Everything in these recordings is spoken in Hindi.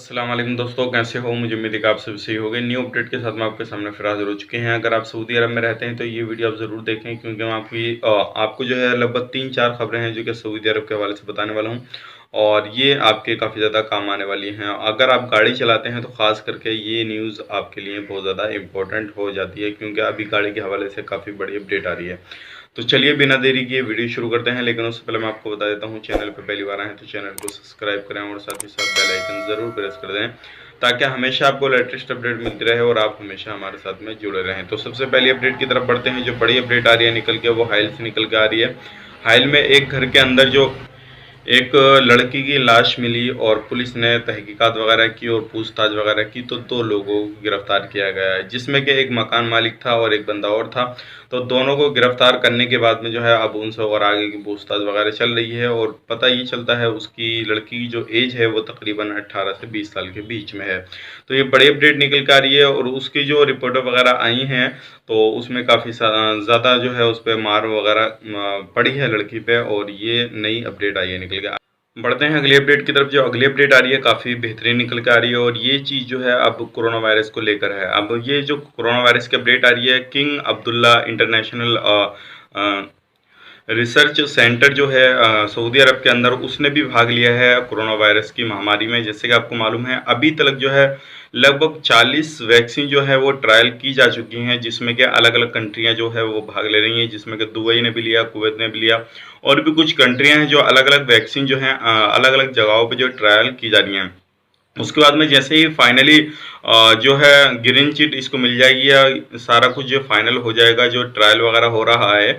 अस्सलाम वालेकुम दोस्तों, कैसे हो? मुझे उम्मीद है कि आप सब सही हो गए। न्यू अपडेट के साथ मैं आपके सामने फिर हाजिर हो चुके हैं। अगर आप सऊदी अरब में रहते हैं तो ये वीडियो आप ज़रूर देखें, क्योंकि मैं आपको जो है लगभग 3-4 खबरें हैं जो कि सऊदी अरब के हवाले से बताने वाला हूँ, और ये आपके काफ़ी ज़्यादा काम आने वाली हैं। अगर आप गाड़ी चलाते हैं तो ख़ास करके ये न्यूज़ आपके लिए बहुत ज़्यादा इम्पोर्टेंट हो जाती है, क्योंकि अभी गाड़ी के हवाले से काफ़ी बड़ी अपडेट आ रही है। तो चलिए बिना देरी किए वीडियो शुरू करते हैं, लेकिन उससे पहले मैं आपको बता देता हूँ, चैनल पर पहली बार आए हैं तो चैनल को सब्सक्राइब करें और साथ ही साथ बेल आइकन ज़रूर प्रेस कर दें, ताकि हमेशा आपको लेटेस्ट अपडेट मिलती रहे और आप हमेशा हमारे साथ में जुड़े रहें। तो सबसे पहली अपडेट की तरफ बढ़ते हैं। जो बड़ी अपडेट आ रही है निकल के, वो हाइल से निकल के आ रही है। हाइल में एक घर के अंदर जो एक लड़की की लाश मिली और पुलिस ने तहकीकात वगैरह की और पूछताछ वगैरह की, तो 2 लोगों को गिरफ्तार किया गया है, जिसमें कि एक मकान मालिक था और एक बंदा और था। तो दोनों को गिरफ्तार करने के बाद में जो है अब उनसे और आगे की पूछताछ वगैरह चल रही है, और पता ये चलता है उसकी लड़की की जो एज है वो तकरीबन 18 से 20 साल के बीच में है। तो ये बड़ी अपडेट निकल कर आ रही है, और उसकी जो रिपोर्ट वगैरह आई हैं तो उसमें काफ़ी ज़्यादा जो है उस पर मार वगैरह पड़ी है लड़की पे, और ये नई अपडेट आई है निकल के। बढ़ते हैं अगली अपडेट की तरफ। जो अगली अपडेट आ रही है काफ़ी बेहतरीन निकल के आ रही है, और ये चीज़ जो है अब कोरोना वायरस को लेकर है। अब ये जो कोरोना वायरस की अपडेट आ रही है, king Abdullah international research centre जो है सऊदी अरब के अंदर, उसने भी भाग लिया है कोरोना वायरस की महामारी में। जैसे कि आपको मालूम है, अभी तक जो है लगभग 40 वैक्सीन जो है वो ट्रायल की जा चुकी हैं, जिसमें कि अलग अलग कंट्रियां जो है वो भाग ले रही हैं, जिसमें कि दुबई ने भी लिया, कुवैत ने भी लिया, और भी कुछ कंट्रियां हैं जो अलग अलग वैक्सीन जो हैं अलग अलग जगहों पर जो ट्रायल की जा रही हैं। उसके बाद में जैसे ही फाइनली जो है ग्रीन चिट इसको मिल जाएगी, या सारा कुछ जो फाइनल हो जाएगा, जो ट्रायल वगैरह हो रहा है,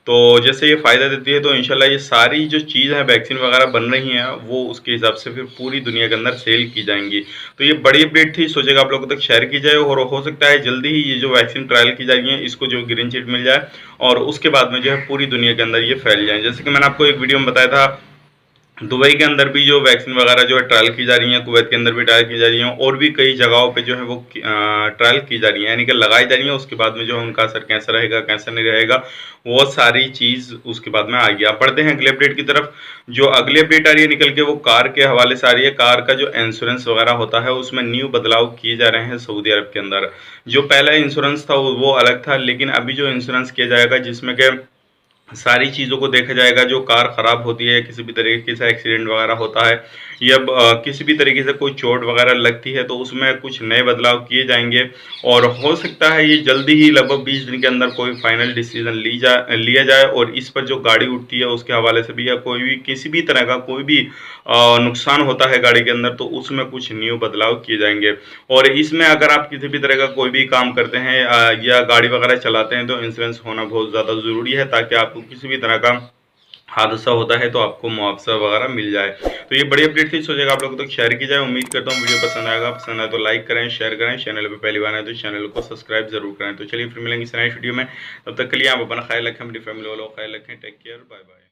तो जैसे ये फ़ायदा देती है, तो इंशाल्लाह ये सारी जो चीज़ है वैक्सीन वगैरह बन रही हैं वो उसके हिसाब से फिर पूरी दुनिया के अंदर सेल की जाएंगी। तो ये बड़ी अपडेट थी, सोचेगा आप लोगों तक शेयर की जाए, और हो सकता है जल्दी ही ये जो वैक्सीन ट्रायल की जा रही है इसको जो ग्रीन चिट मिल जाए, और उसके बाद में जो है पूरी दुनिया के अंदर ये फैल जाए। जैसे कि मैंने आपको एक वीडियो में बताया था, दुबई के अंदर भी जो वैक्सीन वगैरह जो है ट्रायल की जा रही है, कुवैत के अंदर भी ट्रायल की जा रही है, और भी कई जगहों पे जो है वो ट्रायल की जा रही है, यानी कि लगाई जा रही है। उसके बाद में जो है उनका असर कैसा रहेगा कैसा नहीं रहेगा, वो सारी चीज़ उसके बाद में आ गई। आप बढ़ते हैं अगले अपडेट की तरफ। जो अगली अपडेट आ रही है निकल के, वो कार के हवाले से आ रही है। कार का जो इंश्योरेंस वगैरह होता है उसमें न्यू बदलाव किए जा रहे हैं सऊदी अरब के अंदर। जो पहला इंश्योरेंस था वो अलग था, लेकिन अभी जो इंश्योरेंस किया जाएगा, जिसमें कि सारी चीज़ों को देखा जाएगा। जो कार ख़राब होती है, किसी भी तरीके से एक्सीडेंट वगैरह होता है, या किसी भी तरीके से कोई चोट वगैरह लगती है, तो उसमें कुछ नए बदलाव किए जाएंगे, और हो सकता है ये जल्दी ही लगभग 20 दिन के अंदर कोई फाइनल डिसीजन लिया जाए, और इस पर जो गाड़ी उठती है उसके हवाले से भी, या कोई भी किसी भी तरह का कोई भी नुकसान होता है गाड़ी के अंदर, तो उसमें कुछ न्यू बदलाव किए जाएंगे। और इसमें अगर आप किसी भी तरह का कोई भी काम करते हैं या गाड़ी वगैरह चलाते हैं, तो इंश्योरेंस होना बहुत ज़्यादा ज़रूरी है, ताकि आपको किसी भी तरह का हादसा होता है तो आपको मुआवजा वगैरह मिल जाए। तो ये बड़ी अपडेट थी, सोचेगा आप लोगों तक शेयर की जाए। उम्मीद करता हूँ वीडियो पसंद आएगा। पसंद आए तो लाइक करें, शेयर करें, चैनल पे पहली बार आए तो चैनल को सब्सक्राइब जरूर करें। तो चलिए फिर मिलेंगे इस नए वीडियो में, तब तक के लिए आप अपना ख्याल रखें, अपनी फैमिली वालों का ख्याल रखें। Take care, bye bye.